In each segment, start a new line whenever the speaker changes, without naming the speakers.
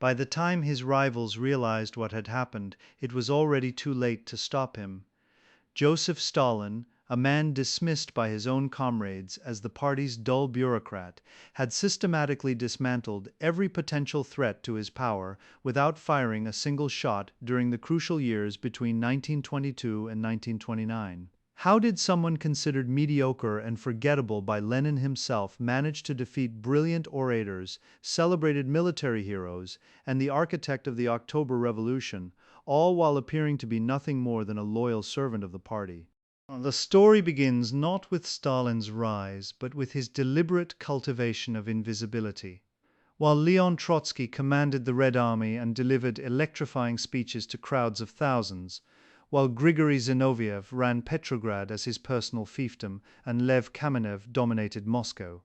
By the time his rivals realized what had happened, it was already too late to stop him. Joseph Stalin, a man dismissed by his own comrades as the party's dull bureaucrat, had systematically dismantled every potential threat to his power without firing a single shot during the crucial years between 1922 and 1929. How did someone considered mediocre and forgettable by Lenin himself manage to defeat brilliant orators, celebrated military heroes, and the architect of the October Revolution, all while appearing to be nothing more than a loyal servant of the party? The story begins not with Stalin's rise, but with his deliberate cultivation of invisibility. While Leon Trotsky commanded the Red Army and delivered electrifying speeches to crowds of thousands, while Grigory Zinoviev ran Petrograd as his personal fiefdom and Lev Kamenev dominated Moscow,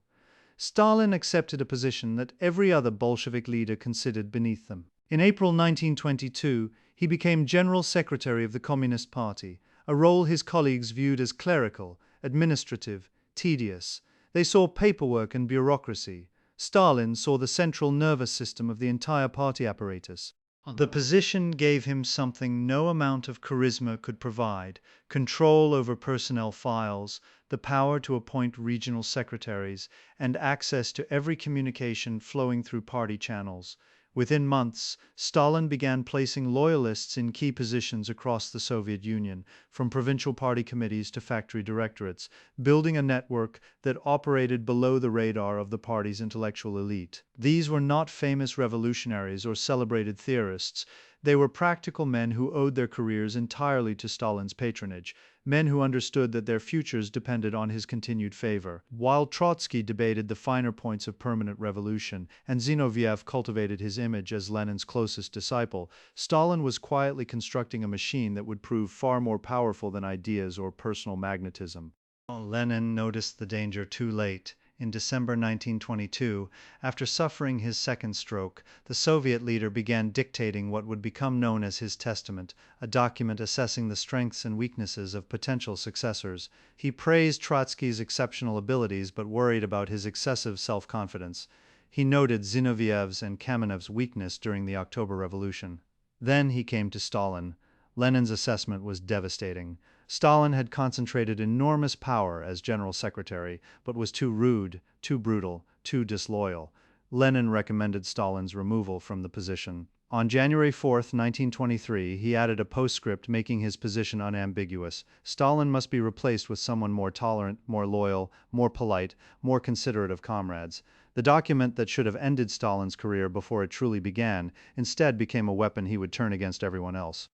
Stalin accepted a position that every other Bolshevik leader considered beneath them. In April 1922, he became General Secretary of the Communist Party, a role his colleagues viewed as clerical, administrative, tedious. They saw paperwork and bureaucracy. Stalin saw the central nervous system of the entire party apparatus. The position gave him something no amount of charisma could provide: control over personnel files, the power to appoint regional secretaries, and access to every communication flowing through party channels. Within months, Stalin began placing loyalists in key positions across the Soviet Union, from provincial party committees to factory directorates, building a network that operated below the radar of the party's intellectual elite. These were not famous revolutionaries or celebrated theorists. They were practical men who owed their careers entirely to Stalin's patronage, men who understood that their futures depended on his continued favor. While Trotsky debated the finer points of permanent revolution, and Zinoviev cultivated his image as Lenin's closest disciple, Stalin was quietly constructing a machine that would prove far more powerful than ideas or personal magnetism. Lenin noticed the danger too late. In December 1922, after suffering his second stroke, the Soviet leader began dictating what would become known as his testament, a document assessing the strengths and weaknesses of potential successors. He praised Trotsky's exceptional abilities but worried about his excessive self-confidence. He noted Zinoviev's and Kamenev's weakness during the October Revolution. Then he came to Stalin. Lenin's assessment was devastating. Stalin had concentrated enormous power as general secretary, but was too rude, too brutal, too disloyal. Lenin recommended Stalin's removal from the position. On January 4, 1923, he added a postscript making his position unambiguous. Stalin must be replaced with someone more tolerant, more loyal, more polite, more considerate of comrades. The document that should have ended Stalin's career before it truly began, instead became a weapon he would turn against everyone else.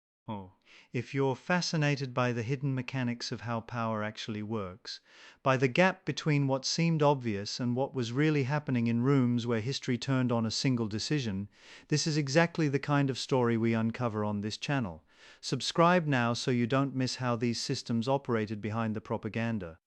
If you're fascinated by the hidden mechanics of how power actually works, by the gap between what seemed obvious and what was really happening in rooms where history turned on a single decision, this is exactly the kind of story we uncover on this channel. Subscribe now so you don't miss how these systems operated behind the propaganda.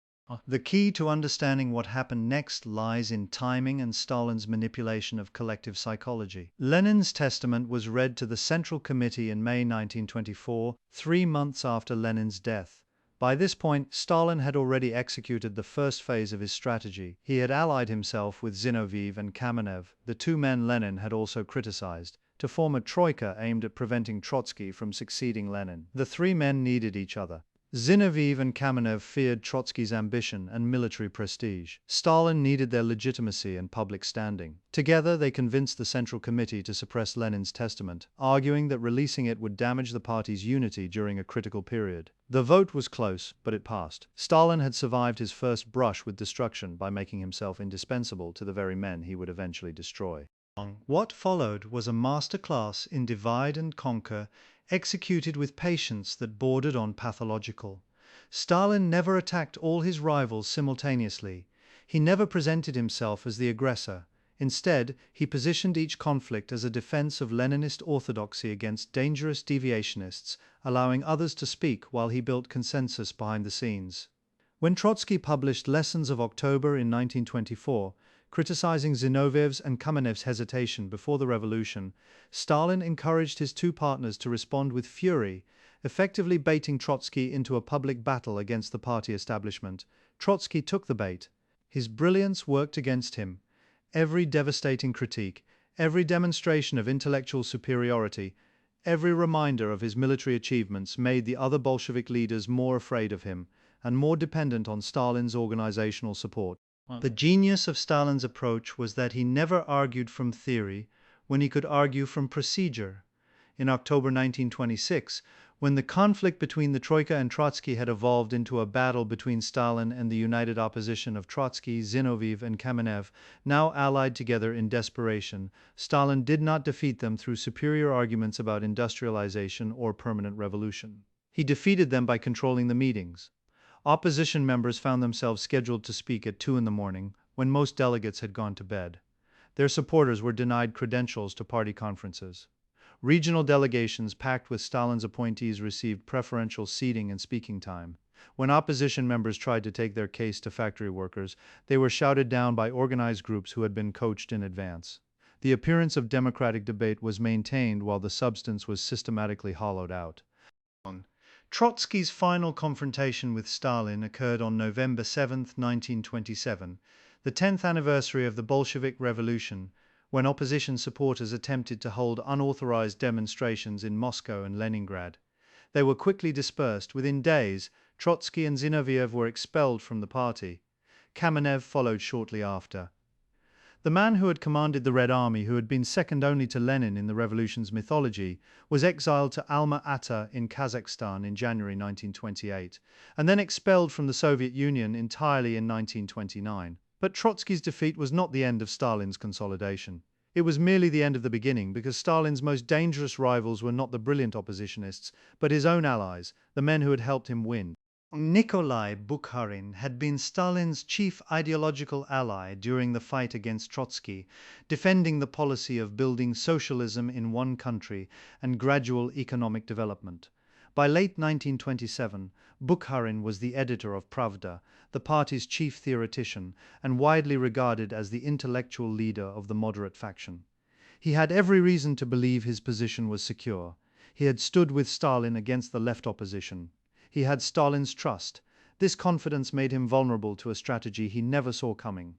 The key to understanding what happened next lies in timing and Stalin's manipulation of collective psychology. Lenin's testament was read to the Central Committee in May 1924, 3 months after Lenin's death. By this point, Stalin had already executed the first phase of his strategy. He had allied himself with Zinoviev and Kamenev, the two men Lenin had also criticized, to form a troika aimed at preventing Trotsky from succeeding Lenin. The three men needed each other. Zinoviev and Kamenev feared Trotsky's ambition and military prestige. Stalin needed their legitimacy and public standing. Together, they convinced the Central Committee to suppress Lenin's testament, arguing that releasing it would damage the party's unity during a critical period. The vote was close, but it passed. Stalin had survived his first brush with destruction by making himself indispensable to the very men he would eventually destroy. What followed was a masterclass in divide and conquer, executed with patience that bordered on pathological. Stalin never attacked all his rivals simultaneously. He never presented himself as the aggressor. Instead, he positioned each conflict as a defense of Leninist orthodoxy against dangerous deviationists, allowing others to speak while he built consensus behind the scenes. When Trotsky published Lessons of October in 1924, criticizing Zinoviev's and Kamenev's hesitation before the revolution, Stalin encouraged his two partners to respond with fury, effectively baiting Trotsky into a public battle against the party establishment. Trotsky took the bait. His brilliance worked against him. Every devastating critique, Every demonstration of intellectual superiority, every reminder of his military achievements made the other Bolshevik leaders more afraid of him and more dependent on Stalin's organizational support. The genius of Stalin's approach was that he never argued from theory when he could argue from procedure. In October 1926, when the conflict between the Troika and Trotsky had evolved into a battle between Stalin and the united opposition of Trotsky, Zinoviev, and Kamenev, now allied together in desperation, Stalin did not defeat them through superior arguments about industrialization or permanent revolution. He defeated them by controlling the meetings. Opposition members found themselves scheduled to speak at 2 in the morning, when most delegates had gone to bed. Their supporters were denied credentials to party conferences. Regional delegations packed with Stalin's appointees received preferential seating and speaking time. When opposition members tried to take their case to factory workers, they were shouted down by organized groups who had been coached in advance. The appearance of democratic debate was maintained while the substance was systematically hollowed out. Trotsky's final confrontation with Stalin occurred on November 7, 1927, the 10th anniversary of the Bolshevik Revolution, when opposition supporters attempted to hold unauthorized demonstrations in Moscow and Leningrad. They were quickly dispersed. Within days, Trotsky and Zinoviev were expelled from the party. Kamenev followed shortly after. The man who had commanded the Red Army, who had been second only to Lenin in the revolution's mythology, was exiled to Alma-Ata in Kazakhstan in January 1928, and then expelled from the Soviet Union entirely in 1929. But Trotsky's defeat was not the end of Stalin's consolidation. It was merely the end of the beginning, because Stalin's most dangerous rivals were not the brilliant oppositionists, but his own allies, the men who had helped him win. Nikolai Bukharin had been Stalin's chief ideological ally during the fight against Trotsky, defending the policy of building socialism in one country and gradual economic development. By late 1927, Bukharin was the editor of Pravda, the party's chief theoretician, and widely regarded as the intellectual leader of the moderate faction. He had every reason to believe his position was secure. He had stood with Stalin against the left opposition. He had Stalin's trust. This confidence made him vulnerable to a strategy he never saw coming.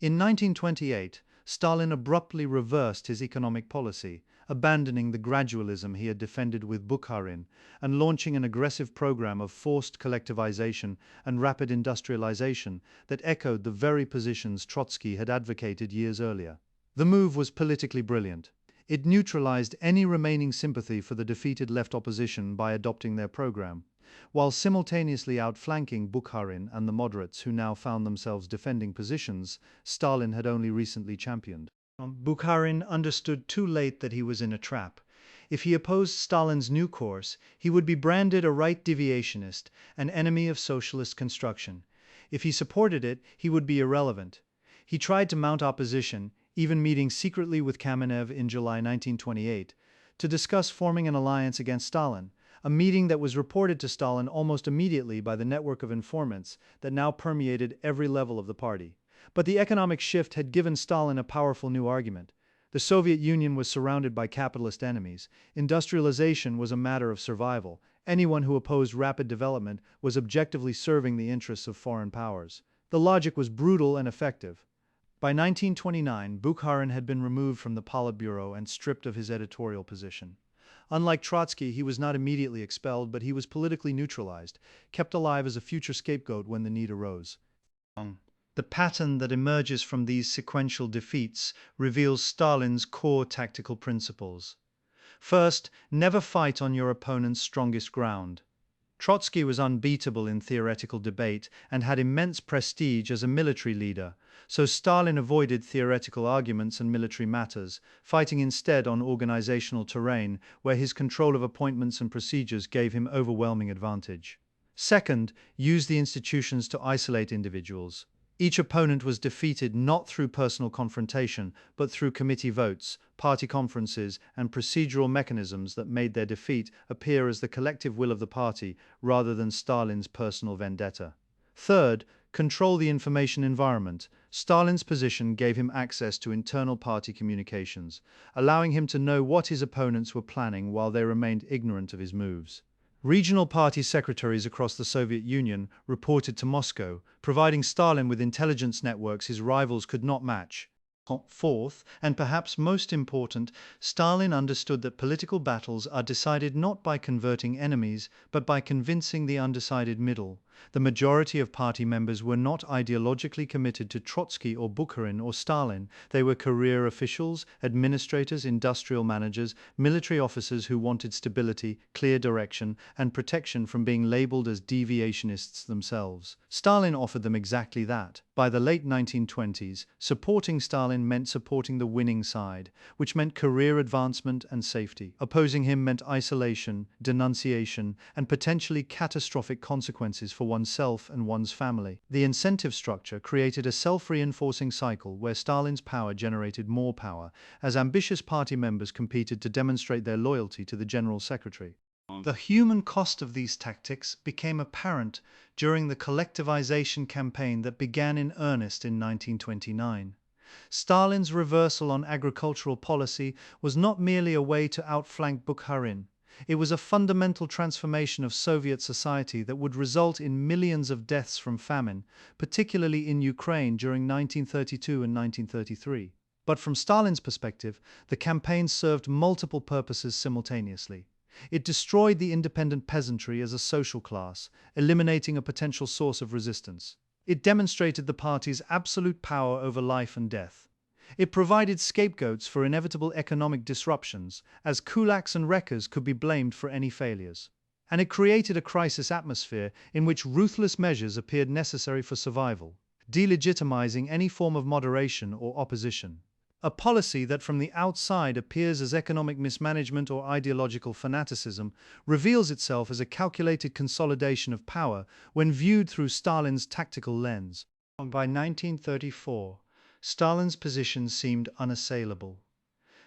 In 1928, Stalin abruptly reversed his economic policy, abandoning the gradualism he had defended with Bukharin and launching an aggressive program of forced collectivization and rapid industrialization that echoed the very positions Trotsky had advocated years earlier. The move was politically brilliant. It neutralized any remaining sympathy for the defeated left opposition by adopting their program, while simultaneously outflanking Bukharin and the moderates who now found themselves defending positions Stalin had only recently championed. Bukharin understood too late that he was in a trap. If he opposed Stalin's new course, he would be branded a right deviationist, an enemy of socialist construction. If he supported it, he would be irrelevant. He tried to mount opposition, even meeting secretly with Kamenev in July 1928, to discuss forming an alliance against Stalin, a meeting that was reported to Stalin almost immediately by the network of informants that now permeated every level of the party. But the economic shift had given Stalin a powerful new argument. The Soviet Union was surrounded by capitalist enemies. Industrialization was a matter of survival. Anyone who opposed rapid development was objectively serving the interests of foreign powers. The logic was brutal and effective. By 1929, Bukharin had been removed from the Politburo and stripped of his editorial position. Unlike Trotsky, he was not immediately expelled, but he was politically neutralized, kept alive as a future scapegoat when the need arose. The pattern that emerges from these sequential defeats reveals Stalin's core tactical principles. First, never fight on your opponent's strongest ground. Trotsky was unbeatable in theoretical debate and had immense prestige as a military leader, so Stalin avoided theoretical arguments and military matters, fighting instead on organizational terrain where his control of appointments and procedures gave him overwhelming advantage. Second, use the institutions to isolate individuals. Each opponent was defeated not through personal confrontation, but through committee votes, party conferences, and procedural mechanisms that made their defeat appear as the collective will of the party rather than Stalin's personal vendetta. Third, control the information environment. Stalin's position gave him access to internal party communications, allowing him to know what his opponents were planning while they remained ignorant of his moves. Regional party secretaries across the Soviet Union reported to Moscow, providing Stalin with intelligence networks his rivals could not match. Fourth, and perhaps most important, Stalin understood that political battles are decided not by converting enemies, but by convincing the undecided middle. The majority of party members were not ideologically committed to Trotsky or Bukharin or Stalin. They were career officials, administrators, industrial managers, military officers who wanted stability, clear direction, and protection from being labeled as deviationists themselves. Stalin offered them exactly that. By the late 1920s, supporting Stalin meant supporting the winning side, which meant career advancement and safety. Opposing him meant isolation, denunciation, and potentially catastrophic consequences for oneself and one's family. The incentive structure created a self-reinforcing cycle where Stalin's power generated more power, as ambitious party members competed to demonstrate their loyalty to the General Secretary. The human cost of these tactics became apparent during the collectivization campaign that began in earnest in 1929. Stalin's reversal on agricultural policy was not merely a way to outflank Bukharin. It was a fundamental transformation of Soviet society that would result in millions of deaths from famine, particularly in Ukraine during 1932 and 1933. But from Stalin's perspective, the campaign served multiple purposes simultaneously. It destroyed the independent peasantry as a social class, eliminating a potential source of resistance. It demonstrated the party's absolute power over life and death. It provided scapegoats for inevitable economic disruptions, as kulaks and wreckers could be blamed for any failures. And it created a crisis atmosphere in which ruthless measures appeared necessary for survival, delegitimizing any form of moderation or opposition. A policy that from the outside appears as economic mismanagement or ideological fanaticism reveals itself as a calculated consolidation of power when viewed through Stalin's tactical lens. By 1934, Stalin's position seemed unassailable.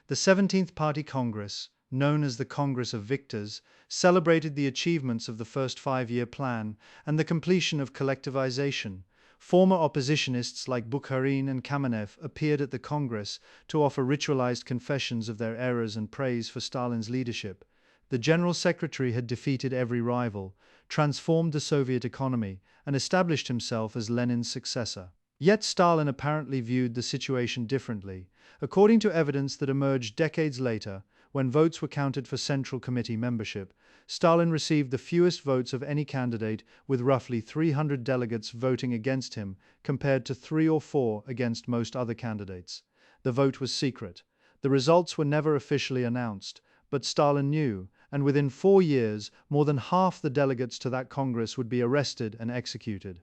The 17th Party Congress, known as the Congress of Victors, celebrated the achievements of the first five-year plan and the completion of collectivization. Former oppositionists like Bukharin and Kamenev appeared at the Congress to offer ritualized confessions of their errors and praise for Stalin's leadership. The General Secretary had defeated every rival, transformed the Soviet economy, and established himself as Lenin's successor. Yet Stalin apparently viewed the situation differently. According to evidence that emerged decades later, when votes were counted for Central Committee membership, Stalin received the fewest votes of any candidate, with roughly 300 delegates voting against him, compared to 3 or 4 against most other candidates. The vote was secret. The results were never officially announced, but Stalin knew, and within 4 years, more than half the delegates to that Congress would be arrested and executed.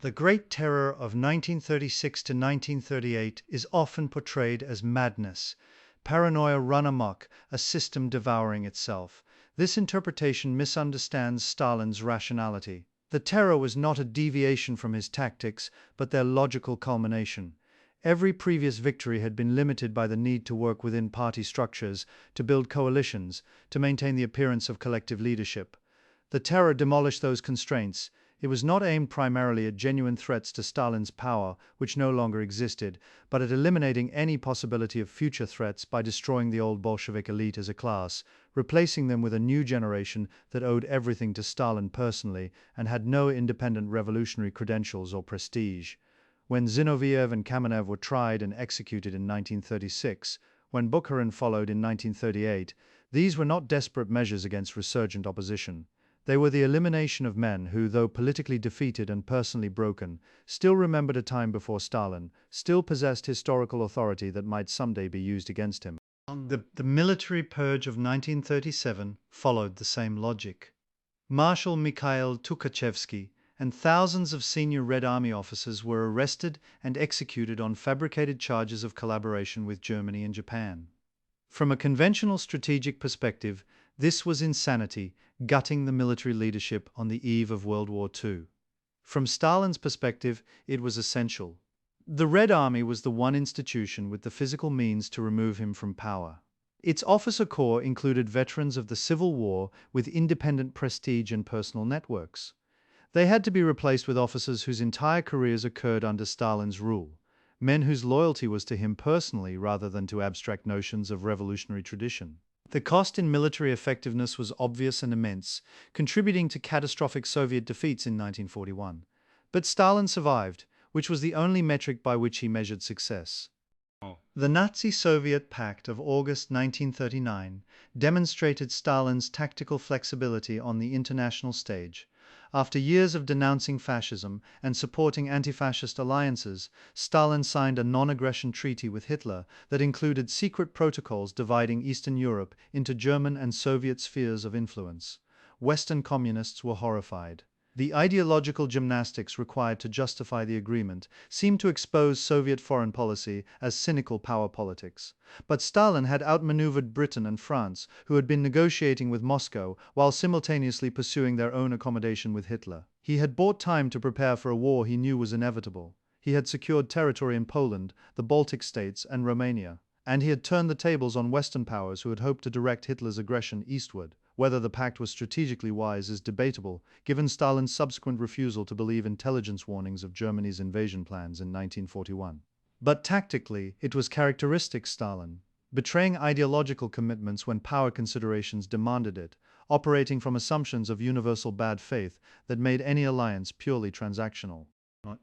The Great Terror of 1936 to 1938 is often portrayed as madness, paranoia run amok, a system devouring itself. This interpretation misunderstands Stalin's rationality. The terror was not a deviation from his tactics, but their logical culmination. Every previous victory had been limited by the need to work within party structures, to build coalitions, to maintain the appearance of collective leadership. The terror demolished those constraints. It was not aimed primarily at genuine threats to Stalin's power, which no longer existed, but at eliminating any possibility of future threats by destroying the old Bolshevik elite as a class, replacing them with a new generation that owed everything to Stalin personally and had no independent revolutionary credentials or prestige. When Zinoviev and Kamenev were tried and executed in 1936, when Bukharin followed in 1938, these were not desperate measures against resurgent opposition. They were the elimination of men who, though politically defeated and personally broken, still remembered a time before Stalin, still possessed historical authority that might someday be used against him. The military purge of 1937 followed the same logic. Marshal Mikhail Tukhachevsky and thousands of senior Red Army officers were arrested and executed on fabricated charges of collaboration with Germany and Japan. From a conventional strategic perspective, this was insanity, gutting the military leadership on the eve of World War II. From Stalin's perspective, it was essential. The Red Army was the one institution with the physical means to remove him from power. Its officer corps included veterans of the Civil War with independent prestige and personal networks. They had to be replaced with officers whose entire careers occurred under Stalin's rule, men whose loyalty was to him personally rather than to abstract notions of revolutionary tradition. The cost in military effectiveness was obvious and immense, contributing to catastrophic Soviet defeats in 1941. But Stalin survived, which was the only metric by which he measured success. The Nazi-Soviet Pact of August 1939 demonstrated Stalin's tactical flexibility on the international stage. After years of denouncing fascism and supporting anti-fascist alliances, Stalin signed a non-aggression treaty with Hitler that included secret protocols dividing Eastern Europe into German and Soviet spheres of influence. Western communists were horrified. The ideological gymnastics required to justify the agreement seemed to expose Soviet foreign policy as cynical power politics. But Stalin had outmaneuvered Britain and France, who had been negotiating with Moscow while simultaneously pursuing their own accommodation with Hitler. He had bought time to prepare for a war he knew was inevitable. He had secured territory in Poland, the Baltic states, and Romania. And he had turned the tables on Western powers who had hoped to direct Hitler's aggression eastward. Whether the pact was strategically wise is debatable, given Stalin's subsequent refusal to believe intelligence warnings of Germany's invasion plans in 1941. But tactically, it was characteristic Stalin, betraying ideological commitments when power considerations demanded it, operating from assumptions of universal bad faith that made any alliance purely transactional.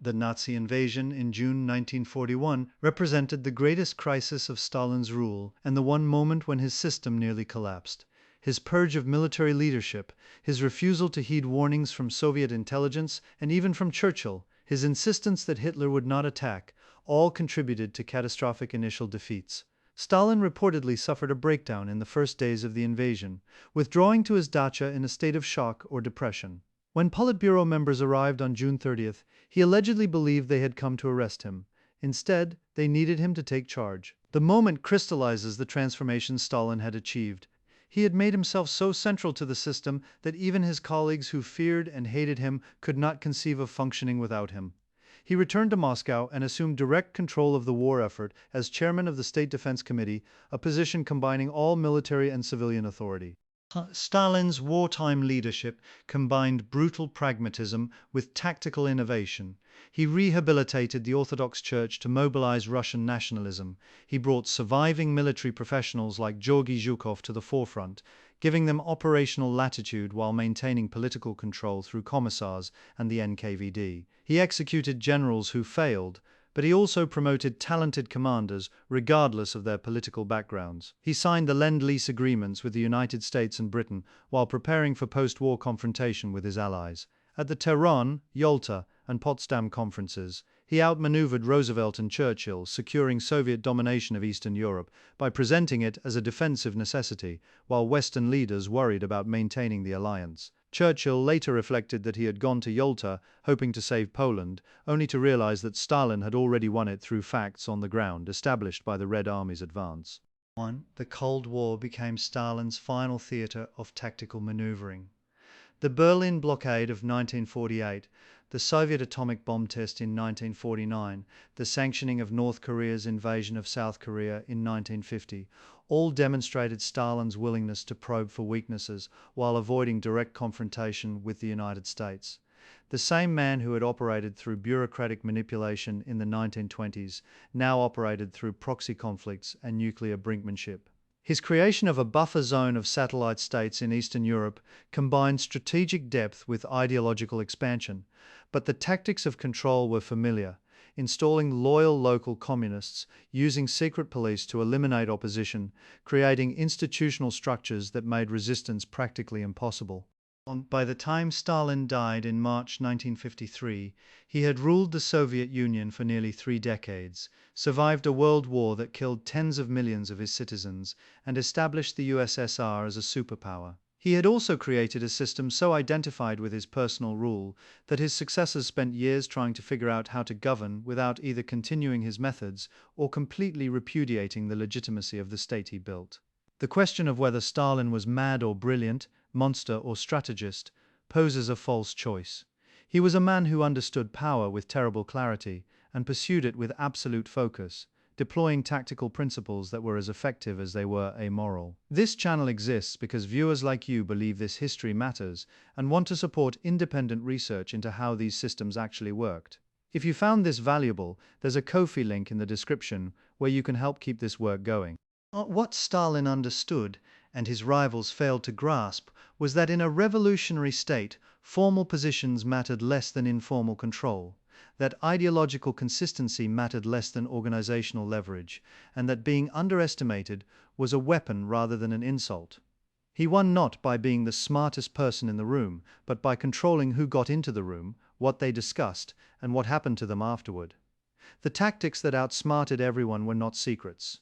The Nazi invasion in June 1941 represented the greatest crisis of Stalin's rule and the one moment when his system nearly collapsed. His purge of military leadership, his refusal to heed warnings from Soviet intelligence and even from Churchill, his insistence that Hitler would not attack, all contributed to catastrophic initial defeats. Stalin reportedly suffered a breakdown in the first days of the invasion, withdrawing to his dacha in a state of shock or depression. When Politburo members arrived on June 30th, he allegedly believed they had come to arrest him. Instead, they needed him to take charge. The moment crystallizes the transformation Stalin had achieved. He had made himself so central to the system that even his colleagues who feared and hated him could not conceive of functioning without him. He returned to Moscow and assumed direct control of the war effort as chairman of the State Defense Committee, a position combining all military and civilian authority. Stalin's wartime leadership combined brutal pragmatism with tactical innovation. He rehabilitated the Orthodox Church to mobilize Russian nationalism. He brought surviving military professionals like Georgy Zhukov to the forefront, giving them operational latitude while maintaining political control through commissars and the NKVD. He executed generals who failed, but he also promoted talented commanders regardless of their political backgrounds. He signed the Lend-Lease agreements with the United States and Britain while preparing for post-war confrontation with his allies. At the Tehran, Yalta, and Potsdam conferences, he outmaneuvered Roosevelt and Churchill, securing Soviet domination of Eastern Europe by presenting it as a defensive necessity, while Western leaders worried about maintaining the alliance. Churchill later reflected that he had gone to Yalta hoping to save Poland, only to realize that Stalin had already won it through facts on the ground established by the Red Army's advance. The Cold War became Stalin's final theater of tactical maneuvering. The Berlin blockade of 1948, the Soviet atomic bomb test in 1949, the sanctioning of North Korea's invasion of South Korea in 1950, all demonstrated Stalin's willingness to probe for weaknesses while avoiding direct confrontation with the United States. The same man who had operated through bureaucratic manipulation in the 1920s now operated through proxy conflicts and nuclear brinkmanship. His creation of a buffer zone of satellite states in Eastern Europe combined strategic depth with ideological expansion, but the tactics of control were familiar, installing loyal local communists, using secret police to eliminate opposition, creating institutional structures that made resistance practically impossible. By the time Stalin died in March 1953, he had ruled the Soviet Union for nearly 3 decades, survived a world war that killed tens of millions of his citizens, and established the USSR as a superpower. He had also created a system so identified with his personal rule that his successors spent years trying to figure out how to govern without either continuing his methods or completely repudiating the legitimacy of the state he built. The question of whether Stalin was mad or brilliant, monster or strategist, poses a false choice. He was a man who understood power with terrible clarity and pursued it with absolute focus, deploying tactical principles that were as effective as they were amoral. This channel exists because viewers like you believe this history matters and want to support independent research into how these systems actually worked. If you found this valuable, there's a Ko-fi link in the description where you can help keep this work going. What Stalin understood, and his rivals failed to grasp, was that in a revolutionary state, formal positions mattered less than informal control. that ideological consistency mattered less than organizational leverage, and that being underestimated was a weapon rather than an insult. He won not by being the smartest person in the room, but by controlling who got into the room, what they discussed, and what happened to them afterward. The tactics that outsmarted everyone were not secrets.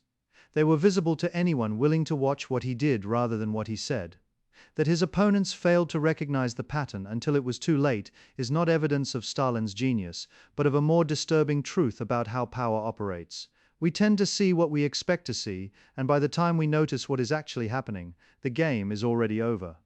They were visible to anyone willing to watch what he did rather than what he said. That his opponents failed to recognize the pattern until it was too late is not evidence of Stalin's genius, but of a more disturbing truth about how power operates. We tend to see what we expect to see, and by the time we notice what is actually happening, the game is already over.